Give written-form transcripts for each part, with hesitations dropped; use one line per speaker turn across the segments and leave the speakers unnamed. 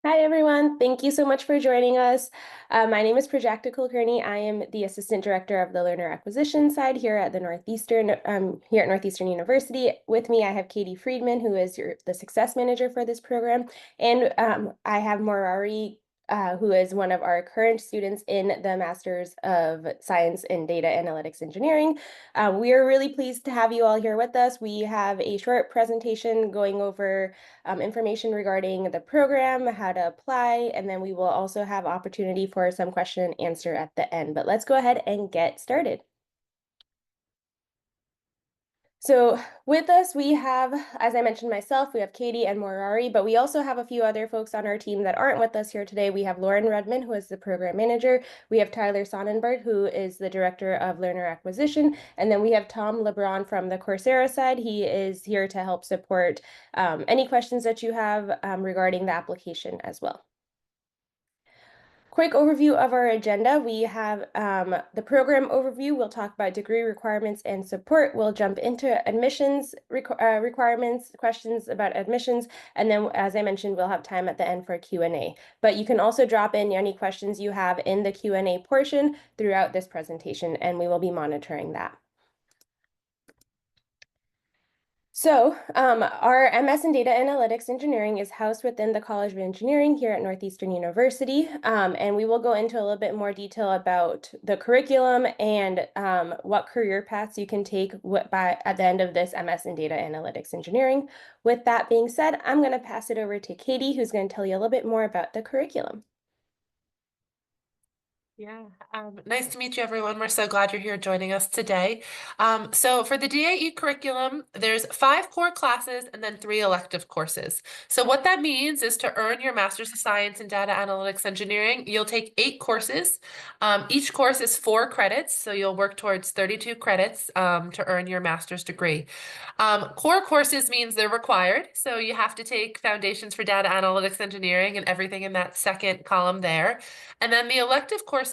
Hi, everyone. Thank you so much for joining us. My name is Prajakta Kulkarni. I am the Assistant Director of the Learner Acquisition side here at Northeastern University. With me, I have Katie Friedman, who is the Success Manager for this program, and I have Morari, who is one of our current students in the Masters of Science in Data Analytics Engineering. We are really pleased to have you all here with us. We have a short presentation going over information regarding the program, how to apply, and then we will also have opportunity for some question and answer at the end. But let's go ahead and get started. So with us, we have, as I mentioned myself, we have Katie and Morari, but we also have a few other folks on our team that aren't with us here today. We have Lauren Redman, who is the program manager. We have Tyler Sonnenberg, who is the director of learner acquisition. And then we have Tom LeBron from the Coursera side. He is here to help support any questions that you have regarding the application as well. Quick overview of our agenda. We have the program overview. We'll talk about degree requirements and support. We'll jump into admissions requirements, questions about admissions, and then, as I mentioned, we'll have time at the end for Q&A. But you can also drop in any questions you have in the Q&A portion throughout this presentation, and we will be monitoring that. So our MS in Data Analytics Engineering is housed within the College of Engineering here at Northeastern University. And we will go into a little bit more detail about the curriculum and what career paths you can take at the end of this MS in Data Analytics Engineering. With that being said, I'm going to pass it over to Katie, who's going to tell you a little bit more about the curriculum.
Yeah, nice to meet you, everyone. We're so glad you're here joining us today. So for the DAE curriculum, there's 5 core classes and then 3 elective courses. So what that means is to earn your Master's of Science in Data Analytics Engineering, you'll take 8 courses. Each course is 4 credits, so you'll work towards 32 credits to earn your master's degree. Core courses means they're required, so you have to take Foundations for Data Analytics Engineering and everything in that second column there. And then the elective courses,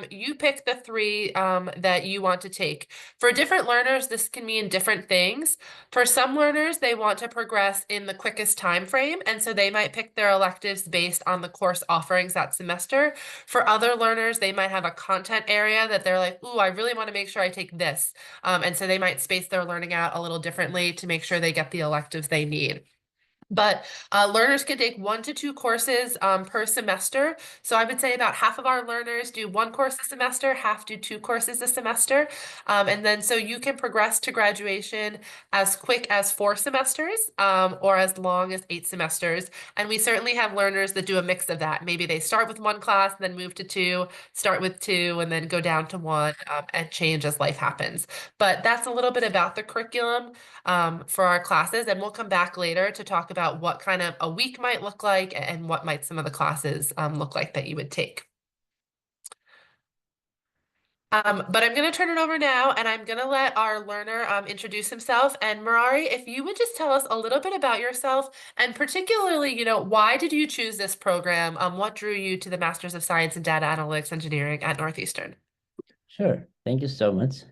you pick the 3 that you want to take. For different learners, this can mean different things. For some learners, they want to progress in the quickest time frame, and so they might pick their electives based on the course offerings that semester. For other learners, they might have a content area that they're like, ooh, I really want to make sure I take this. And so they might space their learning out a little differently to make sure they get the electives they need. But learners can take 1 to 2 courses per semester. So I would say about half of our learners do 1 course a semester, half do 2 courses a semester. And then so you can progress to graduation as quick as 4 semesters or as long as 8 semesters. And we certainly have learners that do a mix of that. Maybe they start with 1 class, then move to 2, start with 2, and then go down to 1 and change as life happens. But that's a little bit about the curriculum for our classes, and we'll come back later to talk about what kind of a week might look like and what might some of the classes look like that you would take. But I'm going to turn it over now, and I'm going to let our learner introduce himself. And Murari, if you would just tell us a little bit about yourself, and particularly, why did you choose this program? What drew you to the Masters of Science in Data Analytics Engineering at Northeastern?
Sure. Thank you so much.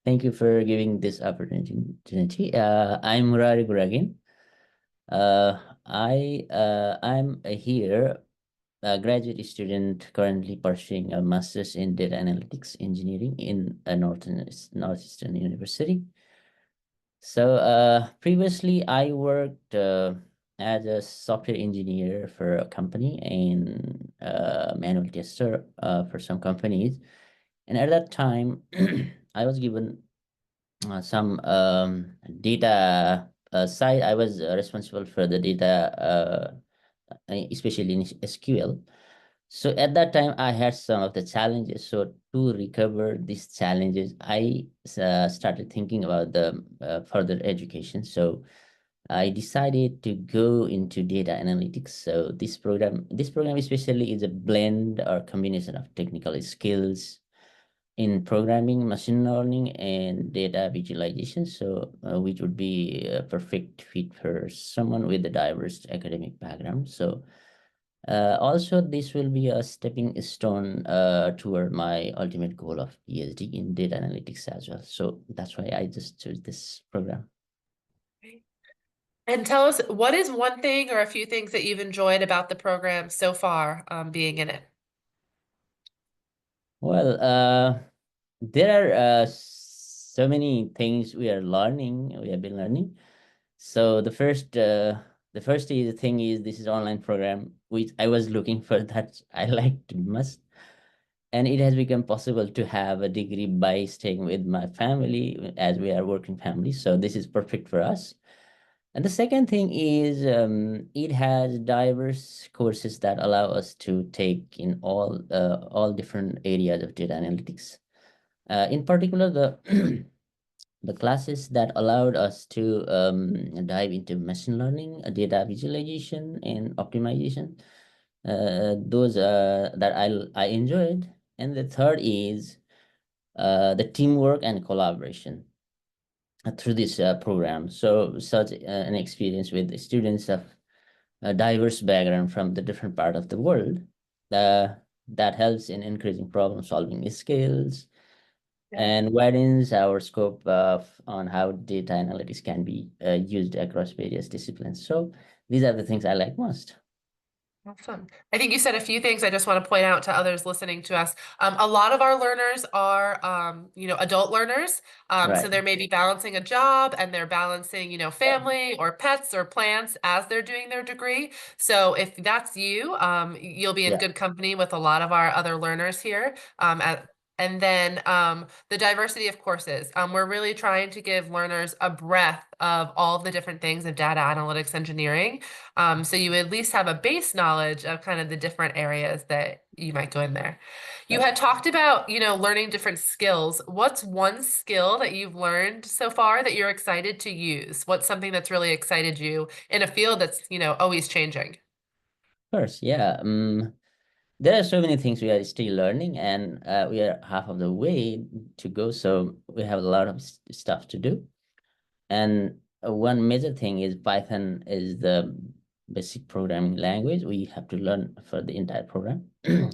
Thank you for giving this opportunity. I'm Murari Guragin. I'm here, a graduate student currently pursuing a master's in data analytics engineering in Northeastern University. So previously I worked as a software engineer for a company and manual tester for some companies. And at that time, I was given some data side. I was responsible for the data, especially in SQL. So at that time, I had some of the challenges. So to recover these challenges, I started thinking about the further education. So I decided to go into data analytics. So this program especially is a blend or combination of technical skills in programming, machine learning, and data visualization. So which would be a perfect fit for someone with a diverse academic background. So also, this will be a stepping stone toward my ultimate goal of PhD in data analytics as well. So that's why I just chose this program.
And tell us, what is one thing or a few things that you've enjoyed about the program so far, being in it?
Well, there are so many things we are learning. We have been learning. So the first thing is this is online program, which I was looking for that I liked most, and it has become possible to have a degree by staying with my family as we are working family. So this is perfect for us. And the second thing is it has diverse courses that allow us to take in all different areas of data analytics. In particular, the the classes that allowed us to dive into machine learning, data visualization, and optimization. Those that I enjoyed. And the third is the teamwork and collaboration through this program. So such an experience with students of a diverse background from the different part of the world uh, that helps in increasing problem solving skills
Yeah.
and widens our scope of on how data analytics can be used across various disciplines. So these are the things I like most.
Awesome. I think you said a few things I just want to point out to others listening to us. A lot of our learners are, adult learners. So
Right.
they may be balancing a job and they're balancing, family or pets or plants as they're doing their degree. So if that's you, you'll be in
Yeah.
good company with a lot of our other learners here. And then the diversity of courses. We're really trying to give learners a breadth of all of the different things of data analytics engineering. So you at least have a base knowledge of kind of the different areas that you might go in there. You
Right.
had talked about, learning different skills. What's one skill that you've learned so far that you're excited to use? What's something that's really excited you in a field that's, always changing?
Of course. Yeah. There are so many things we are still learning, and we are half of the way to go. So we have a lot of stuff to do. And one major thing is Python is the basic programming language we have to learn for the entire program,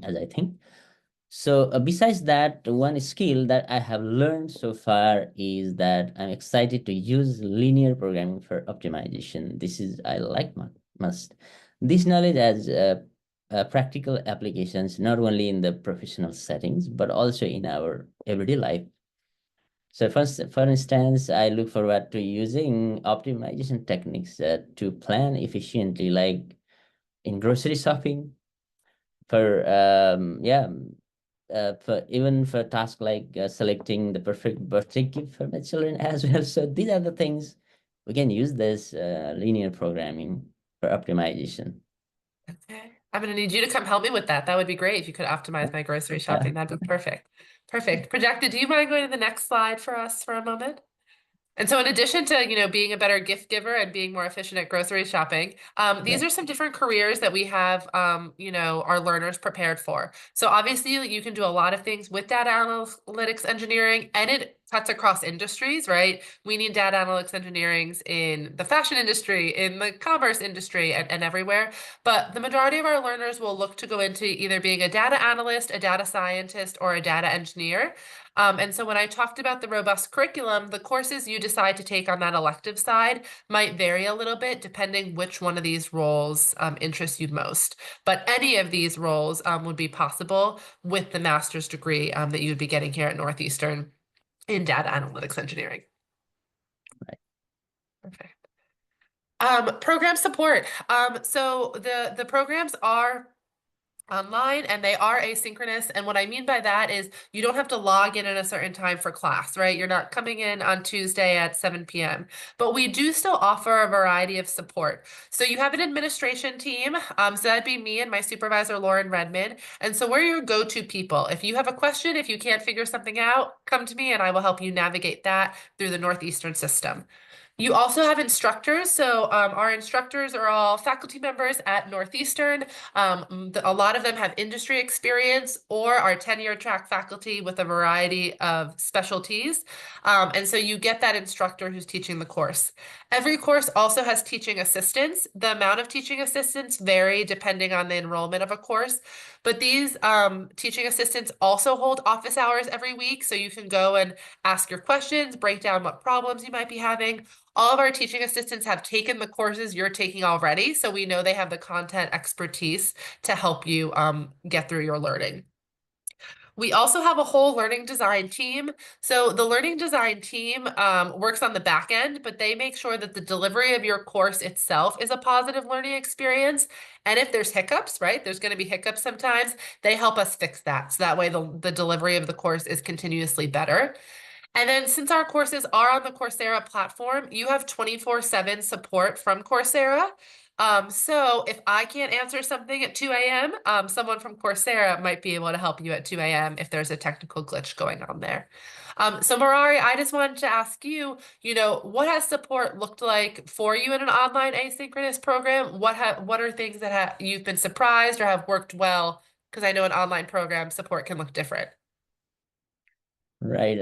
as I think. So besides that, one skill that I have learned so far is that I'm excited to use linear programming for optimization. This is I like must. This knowledge has practical applications not only in the professional settings but also in our everyday life. So for instance, I look forward to using optimization techniques to plan efficiently, like in grocery shopping, for for even for tasks like selecting the perfect birthday gift for my children as well. So these are the things we can use this linear programming for optimization.
Okay. I'm going to need you to come help me with that. That would be great if you could optimize my grocery
Yeah.
shopping. That'd be perfect. Perfect. Projected, do you mind going to the next slide for us for a moment? And so in addition to, being a better gift giver and being more efficient at grocery shopping, these
Right.
are some different careers that we have, our learners prepared for. So obviously you can do a lot of things with data analytics engineering, and it cuts across industries, right? We need data analytics engineerings in the fashion industry, in the commerce industry, and everywhere. But the majority of our learners will look to go into either being a data analyst, a data scientist, or a data engineer. And so when I talked about the robust curriculum, the courses you decide to take on that elective side might vary a little bit depending which one of these roles interests you most. But any of these roles would be possible with the master's degree that you would be getting here at Northeastern in data analytics engineering.
Right.
Perfect. Program support. So the programs are online and they are asynchronous. And what I mean by that is you don't have to log in at a certain time for class, right? You're not coming in on Tuesday at 7 p.m. But we do still offer a variety of support. So you have an administration team. So that'd be me and my supervisor, Lauren Redmond. And so we're your go-to people. If you have a question, if you can't figure something out, come to me and I will help you navigate that through the Northeastern system. You also have instructors. So our instructors are all faculty members at Northeastern. A lot of them have industry experience or are tenure track faculty with a variety of specialties. And so you get that instructor who's teaching the course. Every course also has teaching assistants. The amount of teaching assistants vary depending on the enrollment of a course. But these teaching assistants also hold office hours every week. So you can go and ask your questions, break down what problems you might be having. All of our teaching assistants have taken the courses you're taking already, so we know they have the content expertise to help you get through your learning. We also have a whole learning design team. So the learning design team works on the back end, but they make sure that the delivery of your course itself is a positive learning experience. And if there's hiccups, right, there's going to be hiccups sometimes, they help us fix that. So that way the delivery of the course is continuously better. And then since our courses are on the Coursera platform, you have 24/7 support from Coursera. So if I can't answer something at 2 a.m., someone from Coursera might be able to help you at 2 a.m. if there's a technical glitch going on there. So Marari, I just wanted to ask you, what has support looked like for you in an online asynchronous program? What are things that you've been surprised or have worked well? Because I know an online program support can look different.
Right.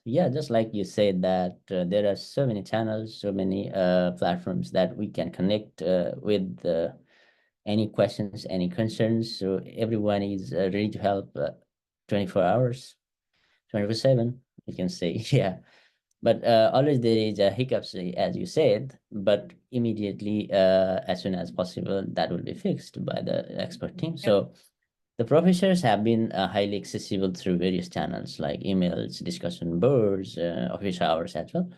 Yeah, just like you said that there are so many channels, so many platforms that we can connect with any questions, any concerns. So everyone is ready to help 24 hours, 24/7, you can say. Yeah. But always there is a hiccups, as you said, but immediately, as soon as possible, that will be fixed by the expert team. So the professors have been highly accessible through various channels like emails, discussion boards, office hours as well.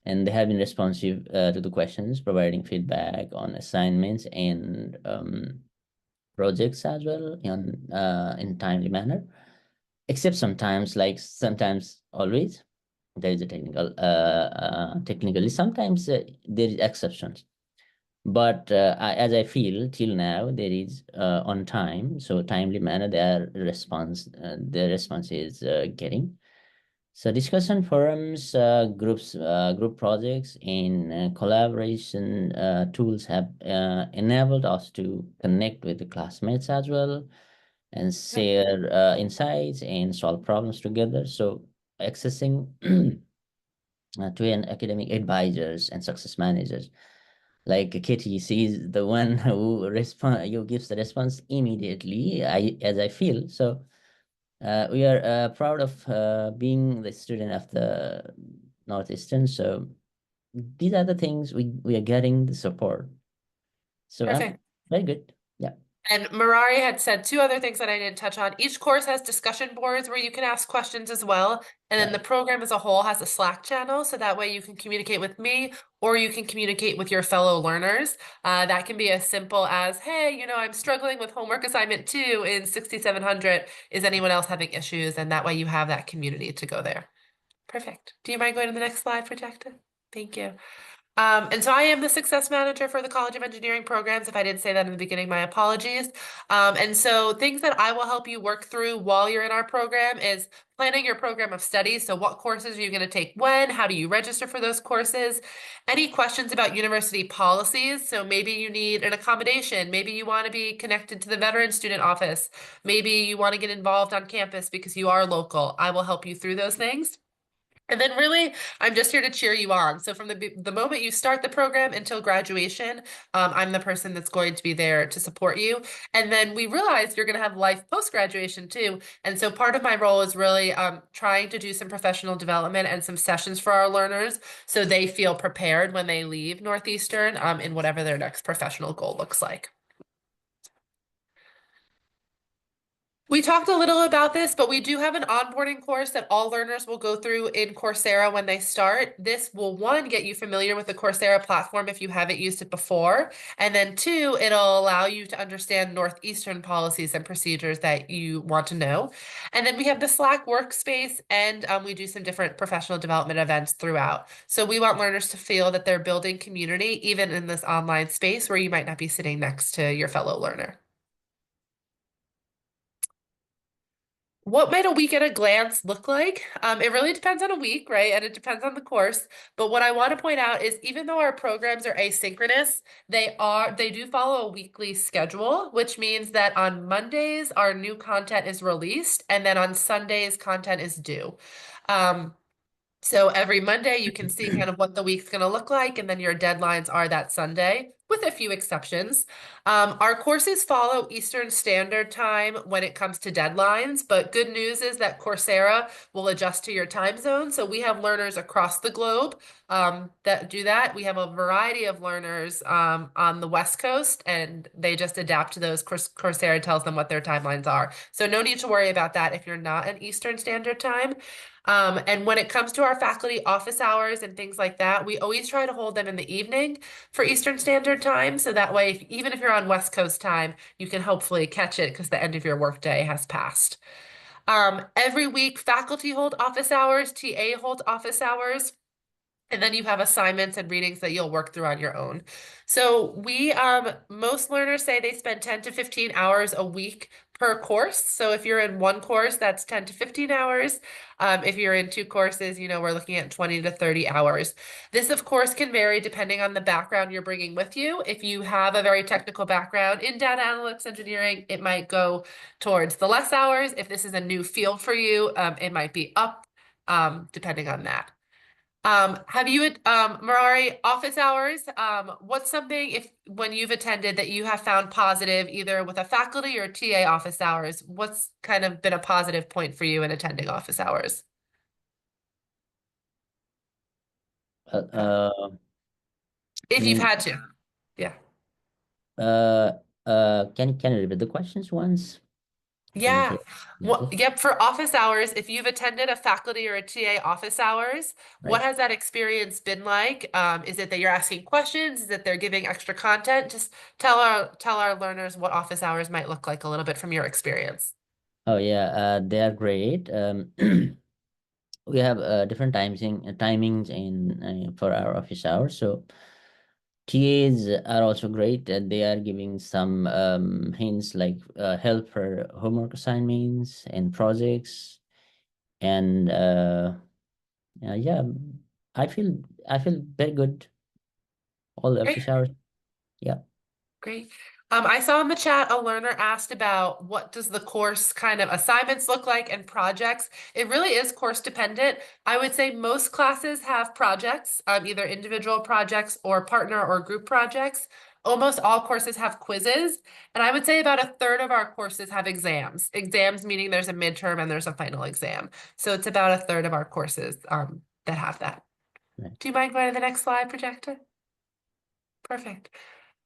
And they have been responsive to the questions, providing feedback on assignments and projects as well in timely manner. Except sometimes, sometimes always, there is a technically sometimes there is exceptions. But as I feel till now, there is on time, so timely manner, their response is getting. So discussion forums, group projects, and collaboration tools have enabled us to connect with the classmates as well and share insights and solve problems together. So accessing to an academic advisors and success managers like Kitty, she's the one who gives the response immediately. As I feel so. We are proud of being the student of the Northeastern. So these are the things we are getting the support. So I'm
Perfect.
very good. Yeah.
And Marari had said two other things that I didn't touch on. Each course has discussion boards where you can ask questions as well. And then the
Right.
program as a whole has a Slack channel. So that way you can communicate with me or you can communicate with your fellow learners. That can be as simple as, hey, I'm struggling with homework assignment 2 in 6700. Is anyone else having issues? And that way you have that community to go there. Perfect. Do you mind going to the next slide, Projecta? Thank you. And so I am the success manager for the College of Engineering programs. If I didn't say that in the beginning, my apologies. And so things that I will help you work through while you're in our program is planning your program of study. So what courses are you going to take when? How do you register for those courses? Any questions about university policies? So maybe you need an accommodation. Maybe you want to be connected to the veteran student office. Maybe you want to get involved on campus because you are local. I will help you through those things. And then really, I'm just here to cheer you on. So from the moment you start the program until graduation, I'm the person that's going to be there to support you. And then we realize you're going to have life post-graduation too. And so part of my role is really trying to do some professional development and some sessions for our learners so they feel prepared when they leave Northeastern in whatever their next professional goal looks like. We talked a little about this, but we do have an onboarding course that all learners will go through in Coursera when they start. This will, one, get you familiar with the Coursera platform if you haven't used it before. And then two, it'll allow you to understand Northeastern policies and procedures that you want to know. And then we have the Slack workspace, and we do some different professional development events throughout. So we want learners to feel that they're building community, even in this online space where you might not be sitting next to your fellow learner. What might a week at a glance look like? It really depends on a week, right? And it depends on the course. But what I want to point out is even though our programs are asynchronous, they do follow a weekly schedule, which means that on Mondays, our new content is released, and then on Sundays, content is due. So every Monday you can see kind of what the week's going to look like, and then your deadlines are that Sunday. with a few exceptions. Our courses follow Eastern Standard Time when it comes to deadlines, but good news is that Coursera will adjust to your time zone. So we have learners across the globe that do that. We have a variety of learners on the West Coast, and they just adapt to those. Coursera tells them what their timelines are. So no need to worry about that if you're not an Eastern Standard Time. And when it comes to our faculty office hours and things like that, we always try to hold them in the evening for Eastern Standard Time. So that way, even if you're on West Coast time, you can hopefully catch it because the end of your workday has passed. Every week, faculty hold office hours, TA hold office hours. And then you have assignments and readings that you'll work through on your own. So most learners say they spend 10 to 15 hours a week per course. So if you're in one course, that's 10 to 15 hours. If you're in two courses, we're looking at 20 to 30 hours. This, of course, can vary depending on the background you're bringing with you. If you have a very technical background in data analytics engineering, it might go towards the less hours. If this is a new field for you, it might be up, depending on that. Have you, Marari, office hours? What's something when you've attended that you have found positive either with a faculty or TA office hours? What's kind of been a positive point for you in attending office hours? If you've
mean,
had to. Yeah.
can you repeat the questions once? I didn't
Yeah.
hear.
Well,
Okay.
yep, for office hours, if you've attended a faculty or a TA office hours, what
Right.
has that experience been like? Is it that you're asking questions? Is it they're giving extra content? Just tell our learners what office hours might look like a little bit from your experience.
Oh yeah, they are great. We have timings in for our office hours. So TAs are also great. They are giving some hints like help for homework assignments and projects. And yeah, I feel I feel very good all the
Great.
office hours. Yeah.
Great. I saw in the chat a learner asked about what does the course kind of assignments look like and projects. It really is course dependent. I would say most classes have projects, either individual projects or partner or group projects. Almost all courses have quizzes, and I would say about a third of our courses have exams. Exams meaning there's a midterm and there's a final exam. So it's about a third of our courses that have that.
Right.
Do you mind going to the next slide, projector? Perfect.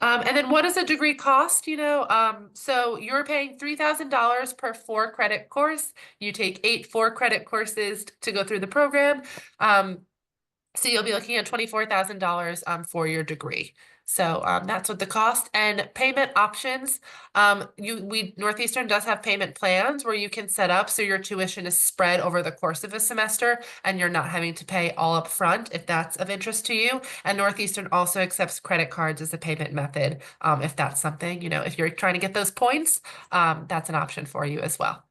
And then what does a degree cost? So you're paying $3,000 per 4-credit course. You take 8 4-credit courses to go through the program. So you'll be looking at $24,000 for your degree. So that's what the cost and payment options. Northeastern does have payment plans where you can set up so your tuition is spread over the course of a semester and you're not having to pay all up front if that's of interest to you. And Northeastern also accepts credit cards as a payment method if that's something, if you're trying to get those points, that's an option for you as well.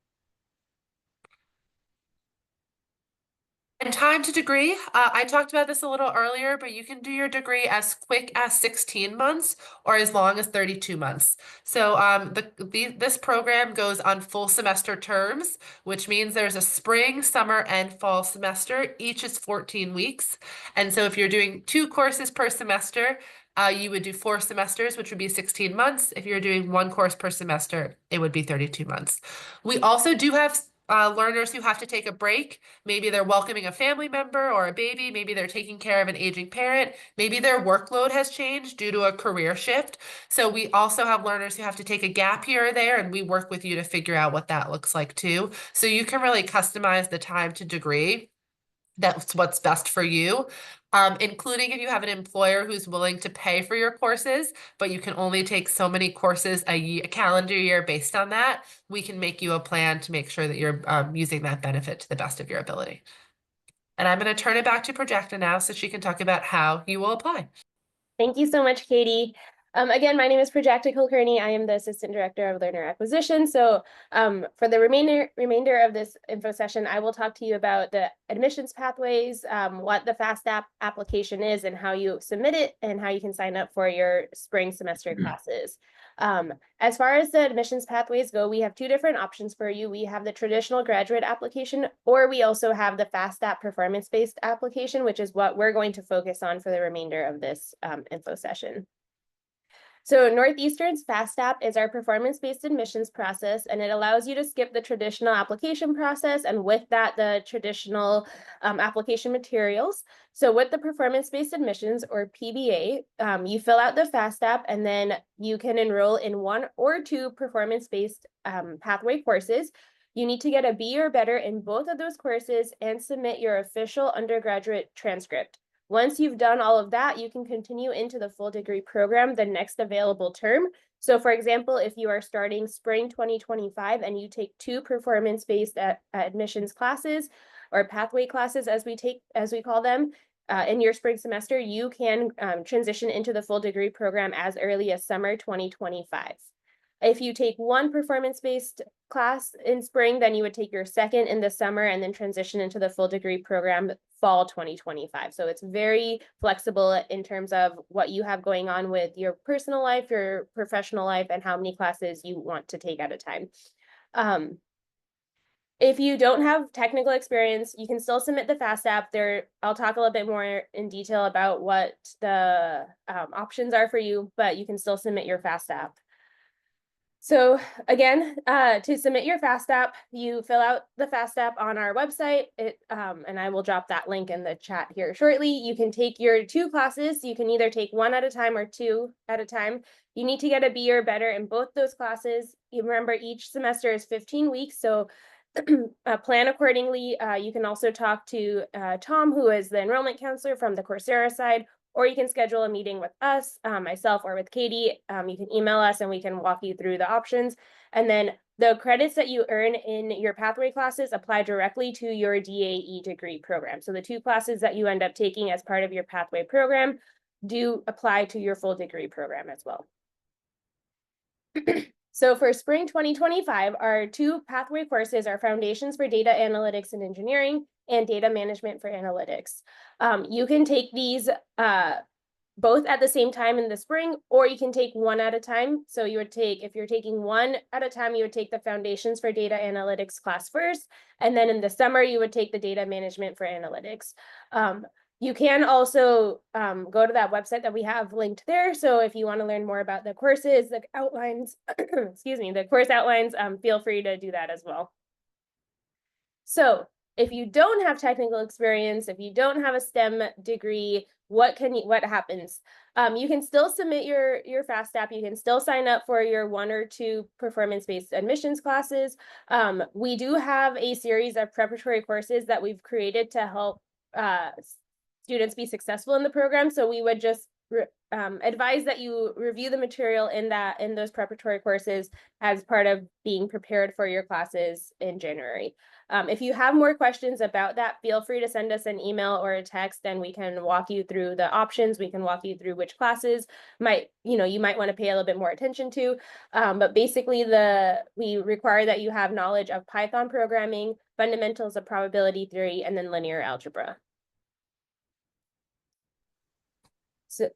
And time to degree, I talked about this a little earlier, but you can do your degree as quick as 16 months or as long as 32 months. So this program goes on full semester terms, which means there's a spring, summer, and fall semester. Each is 14 weeks. And so if you're doing 2 courses per semester, you would do 4 semesters, which would be 16 months. If you're doing 1 course per semester, it would be 32 months. We also do have learners who have to take a break. Maybe they're welcoming a family member or a baby. Maybe they're taking care of an aging parent. Maybe their workload has changed due to a career shift. So we also have learners who have to take a gap here or there, and we work with you to figure out what that looks like too. So you can really customize the time to degree. That's what's best for you, including if you have an employer who's willing to pay for your courses, but you can only take so many courses a calendar year based on that. We can make you a plan to make sure that you're using that benefit to the best of your ability. And I'm going to turn it back to Projecta now so she can talk about how you will apply.
Thank you so much, Katie. Again, my name is Prajakta Kulkarni. I am the Assistant Director of Learner Acquisition. So for the remainder of this info session, I will talk to you about the admissions pathways, what the FAST application is and how you submit it and how you can sign up for your spring semester classes. As far as the admissions pathways go, we have 2 different options for you. We have the traditional graduate application, or we also have the FAST performance-based application, which is what we're going to focus on for the remainder of this info session. So Northeastern's FAST is our performance-based admissions process, and it allows you to skip the traditional application process, and with that, the traditional application materials. So with the performance-based admissions, or PBA, you fill out the FAST and then you can enroll in 1 or 2 performance-based pathway courses. You need to get a B or better in both of those courses and submit your official undergraduate transcript. Once you've done all of that, you can continue into the full degree program the next available term. So for example, if you are starting spring 2025 and you take 2 performance-based admissions classes, or pathway classes as we call them, in your spring semester, you can transition into the full degree program as early as summer 2025. If you take 1 performance-based class in spring, then you would take your second in the summer and then transition into the full degree program fall 2025. So it's very flexible in terms of what you have going on with your personal life, your professional life, and how many classes you want to take at a time. If you don't have technical experience, you can still submit the FAST there. I'll talk a little bit more in detail about what the options are for you, but you can still submit your FAST. So again, to submit your FAST you fill out the FAST on our website, and I will drop that link in the chat here shortly. You can take your 2 classes. You can either take 1 at a time or 2 at a time. You need to get a B or better in both those classes. You remember each semester is 15 weeks, so plan accordingly. You can also talk to Tom, who is the enrollment counselor from the Coursera side, or you can schedule a meeting with us, myself, or with Katie. You can email us and we can walk you through the options. And then the credits that you earn in your pathway classes apply directly to your DAE degree program. So the 2 classes that you end up taking as part of your pathway program do apply to your full degree program as well. So for spring 2025, our 2 pathway courses are Foundations for Data Analytics and Engineering and Data Management for Analytics. You can take these both at the same time in the spring, or you can take 1 at a time. So you would take, if you're taking 1 at a time, you would take the Foundations for Data Analytics class first, and then in the summer, you would take the Data Management for Analytics. You can also go to that website that we have linked there. So if you want to learn more about the courses, the outlines, excuse me, the course outlines, feel free to do that as well. So if you don't have technical experience, if you don't have a STEM degree, what happens? You can still submit your FAST You can still sign up for your 1 or 2 performance-based admissions classes. We do have a series of preparatory courses that we've created to help students be successful in the program. So we would just advise that you review the material in those preparatory courses as part of being prepared for your classes in January. If you have more questions about that, feel free to send us an email or a text, and we can walk you through the options. We can walk you through which classes you might want to pay a little bit more attention to. But basically, we require that you have knowledge of Python programming, fundamentals of probability theory, and then linear algebra. So,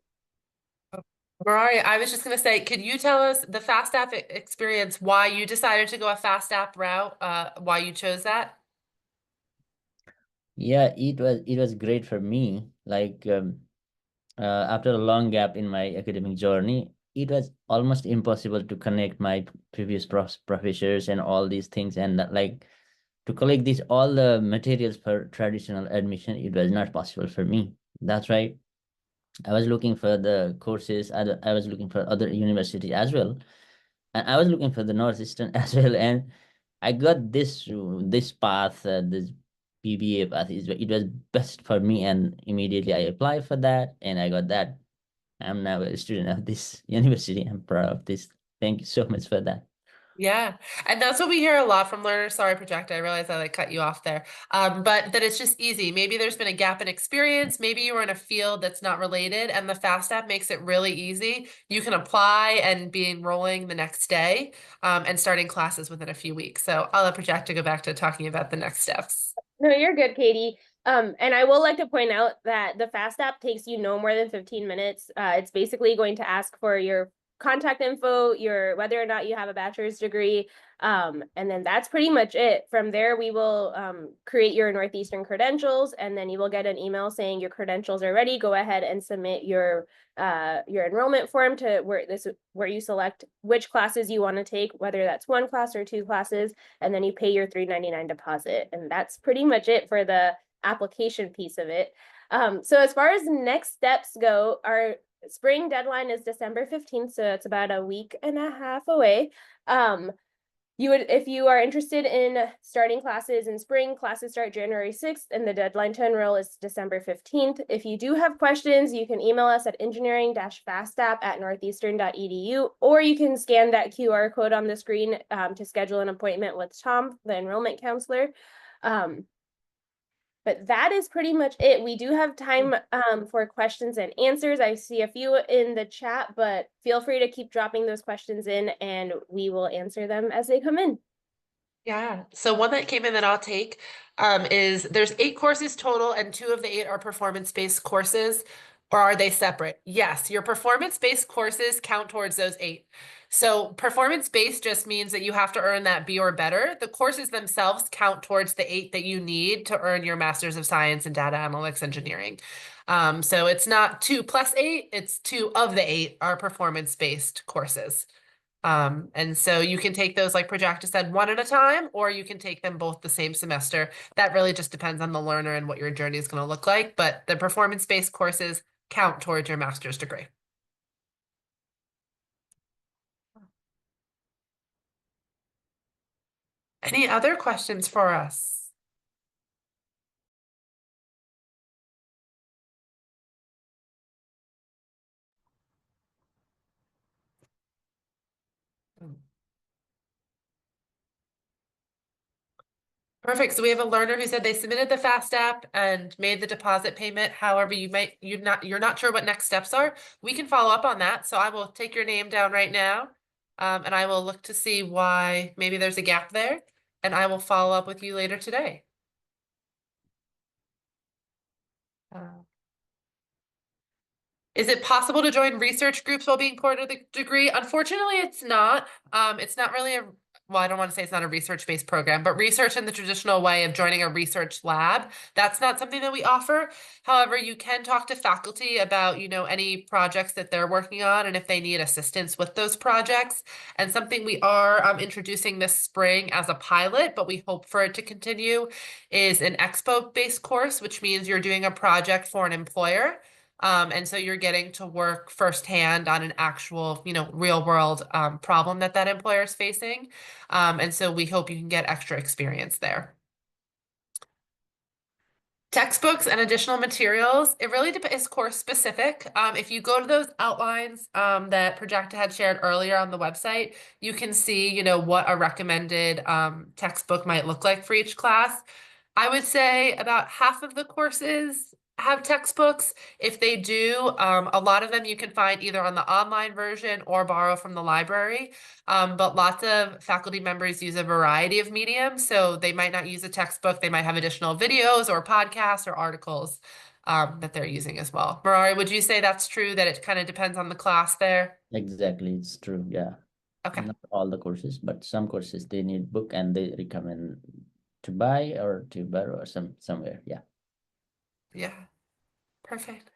Mariah, I was just going to say, could you tell us the FAST experience, why you decided to go a FAST route, why you chose that?
Yeah, it was great for me. Like after a long gap in my academic journey, it was almost impossible to connect my previous professors and all these things, and like to collect all the materials for traditional admission. It was not possible for me. That's right. I was looking for the courses. I was looking for other universities as well, and I was looking for the Northeastern as well. And I got this path, this PBA path. It was best for me, and immediately I applied for that, and I got that. I'm now a student of this university. I'm proud of this. Thank you so much for that.
Yeah, and that's what we hear a lot from learners. Sorry, Project, I realized I cut you off there. But that it's just easy. Maybe there's been a gap in experience. Maybe you were in a field that's not related, and the FAST makes it really easy. You can apply and be enrolling the next day, and starting classes within a few weeks. So I'll let Project go back to talking about the next steps.
No, you're good, Katie. And I will like to point out that the FAST takes you no more than 15 minutes. It's basically going to ask for your contact info, your whether or not you have a bachelor's degree, and then that's pretty much it. From there, we will create your Northeastern credentials, and then you will get an email saying your credentials are ready. Go ahead and submit your enrollment form to where you select which classes you want to take, whether that's one class or two classes, and then you pay your $399 deposit. And that's pretty much it for the application piece of it. So as far as next steps go, our spring deadline is December 15th, so it's about a week and a half away. If you are interested in starting classes in spring, classes start January 6th, and the deadline to enroll is December 15th. If you do have questions, you can email us at engineering-fastapp@northeastern.edu, or you can scan that QR code on the screen to schedule an appointment with Tom, the enrollment counselor. But that is pretty much it. We do have time for questions and answers. I see a few in the chat, but feel free to keep dropping those questions in and we will answer them as they come in.
Yeah. So one that came in that I'll take is there's 8 courses total and 2 of the 8 are performance-based courses, or are they separate? Yes, your performance-based courses count towards those 8. So performance-based just means that you have to earn that B or better. The courses themselves count towards the 8 that you need to earn your Master's of Science in Data Analytics Engineering. So it's not 2 plus 8, it's 2 of the 8 are performance-based courses. And so you can take those, like Prajakta said, one at a time, or you can take them both the same semester. That really just depends on the learner and what your journey is going to look like. But the performance-based courses count towards your master's degree. Any other questions for us? Perfect. So we have a learner who said they submitted the FAST app and made the deposit payment. However, you're not sure what next steps are. We can follow up on that. So I will take your name down right now, and I will look to see why maybe there's a gap there, and I will follow up with you later today. Is it possible to join research groups while being part of the degree? Unfortunately, it's not. It's not really well, I don't want to say it's not a research-based program, but research in the traditional way of joining a research lab, that's not something that we offer. However, you can talk to faculty about, any projects that they're working on and if they need assistance with those projects. And something we are introducing this spring as a pilot, but we hope for it to continue, is an expo-based course, which means you're doing a project for an employer. And so you're getting to work firsthand on an actual, real world problem that employer is facing. And so we hope you can get extra experience there. Textbooks and additional materials, it really is course specific. If you go to those outlines that Prajakta had shared earlier on the website, you can see, what a recommended textbook might look like for each class. I would say about half of the courses have textbooks. If they do, a lot of them you can find either on the online version or borrow from the library. But lots of faculty members use a variety of mediums, so they might not use a textbook. They might have additional videos or podcasts or articles that they're using as well. Marari, would you say that's true, that it kind of depends on the class there?
Exactly, it's true, yeah.
Okay.
Not all the courses, but some courses they need book and they recommend to buy or to borrow or somewhere, yeah.
Yeah, perfect.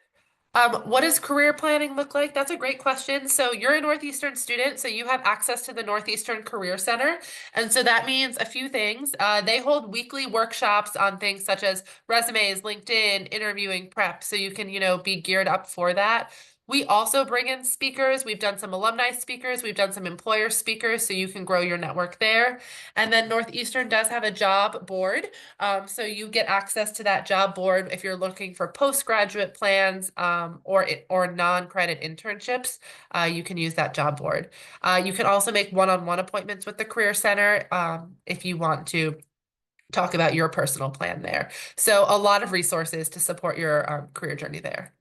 What does career planning look like? That's a great question. So you're a Northeastern student, so you have access to the Northeastern Career Center. And so that means a few things. They hold weekly workshops on things such as resumes, LinkedIn, interviewing prep. So you can, be geared up for that. We also bring in speakers. We've done some alumni speakers. We've done some employer speakers, so you can grow your network there. And then Northeastern does have a job board. So you get access to that job board if you're looking for postgraduate plans or non-credit internships. You can use that job board. You can also make one-on-one appointments with the Career Center if you want to talk about your personal plan there. So a lot of resources to support your career journey there.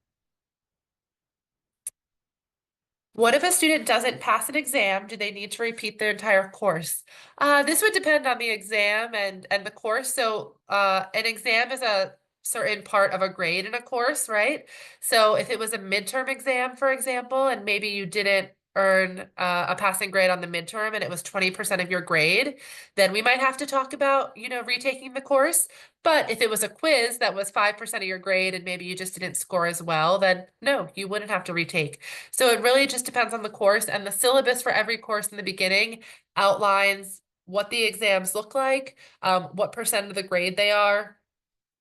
What if a student doesn't pass an exam? Do they need to repeat their entire course? This would depend on the exam and the course. So an exam is a certain part of a grade in a course, right? So if it was a midterm exam, for example, and maybe you didn't earn a passing grade on the midterm and it was 20% of your grade, then we might have to talk about, retaking the course. But if it was a quiz that was 5% of your grade and maybe you just didn't score as well, then no, you wouldn't have to retake. So it really just depends on the course, and the syllabus for every course in the beginning outlines what the exams look like, what percent of the grade they are,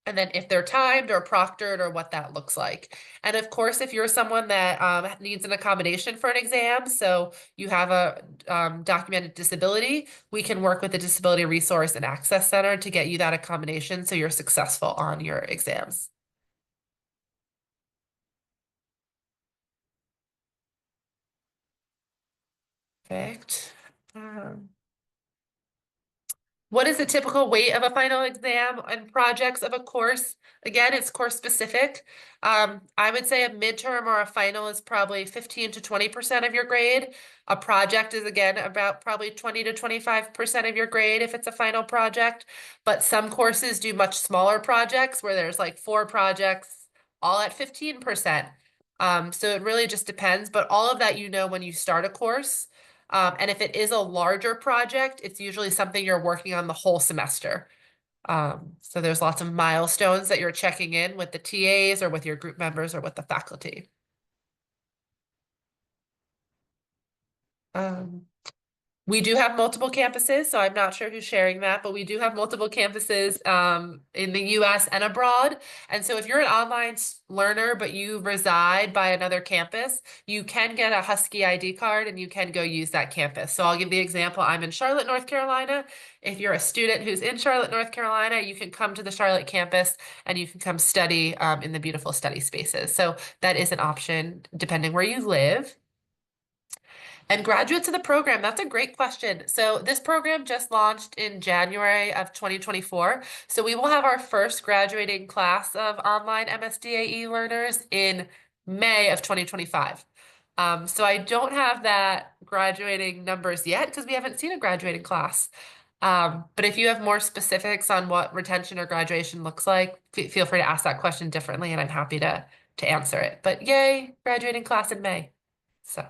and then if they're timed or proctored or what that looks like. And of course, if you're someone that needs an accommodation for an exam, so you have a documented disability, we can work with the Disability Resource and Access Center to get you that accommodation so you're successful on your exams. Perfect. What is the typical weight of a final exam and projects of a course? Again, it's course specific. I would say a midterm or a final is probably 15 to 20% of your grade. A project is again about probably 20 to 25% of your grade if it's a final project. But some courses do much smaller projects where there's like 4 projects all at 15%. So it really just depends, but all of that when you start a course. And if it is a larger project, it's usually something you're working on the whole semester. So there's lots of milestones that you're checking in with the TAs or with your group members or with the faculty. We do have multiple campuses, so I'm not sure who's sharing that, but we do have multiple campuses in the US and abroad. And so if you're an online learner, but you reside by another campus, you can get a Husky ID card and you can go use that campus. So I'll give the example. I'm in Charlotte, North Carolina. If you're a student who's in Charlotte, North Carolina, you can come to the Charlotte campus and you can come study in the beautiful study spaces. So that is an option depending where you live. And graduates of the program, that's a great question. So this program just launched in January of 2024. So we will have our first graduating class of online MSDAE learners in May of 2025. So I don't have that graduating numbers yet because we haven't seen a graduating class. But if you have more specifics on what retention or graduation looks like, feel free to ask that question differently and I'm happy to answer it. But yay, graduating class in May. So.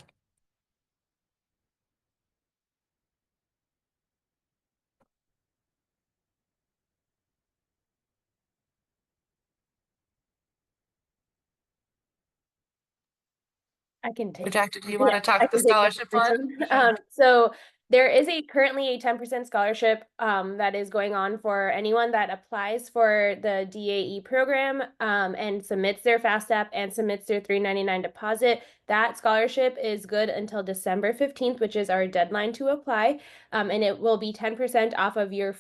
I can take.
Projected, do you want
Yeah,
to talk
I
the
can take this
scholarship one?
question. So there is currently a 10% scholarship that is going on for anyone that applies for the DAE program and submits their FAFSA and submits their $399 deposit. That scholarship is good until December 15th, which is our deadline to apply, and it will be 10% off of your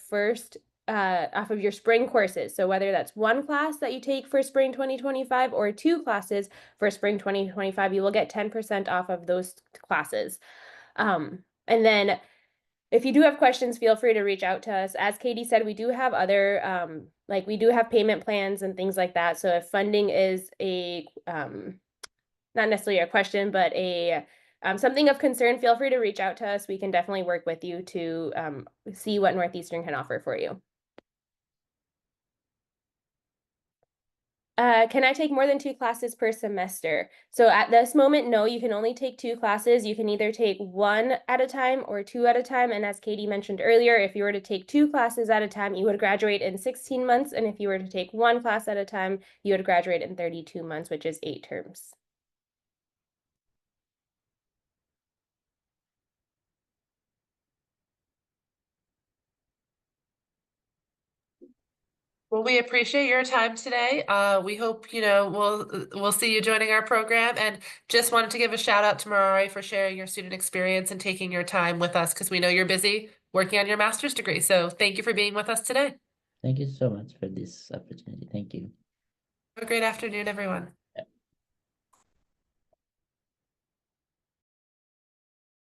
spring courses. So whether that's one class that you take for spring 2025 or 2 classes for spring 2025, you will get 10% off of those classes. And then if you do have questions, feel free to reach out to us. As Katie said, we do have other, we do have payment plans and things like that. So if funding is not necessarily a question, but something of concern, feel free to reach out to us. We can definitely work with you to see what Northeastern can offer for you. Can I take more than 2 classes per semester? So at this moment, no, you can only take 2 classes. You can either take 1 at a time or 2 at a time. And as Katie mentioned earlier, if you were to take 2 classes at a time, you would graduate in 16 months. And if you were to take 1 class at a time, you would graduate in 32 months, which is 8 terms.
Well, we appreciate your time today. We hope, we'll see you joining our program, and just wanted to give a shout out to Marari for sharing your student experience and taking your time with us because we know you're busy working on your master's degree. So thank you for being with us today.
Thank you so much for this opportunity. Thank you.
Have a great afternoon, everyone.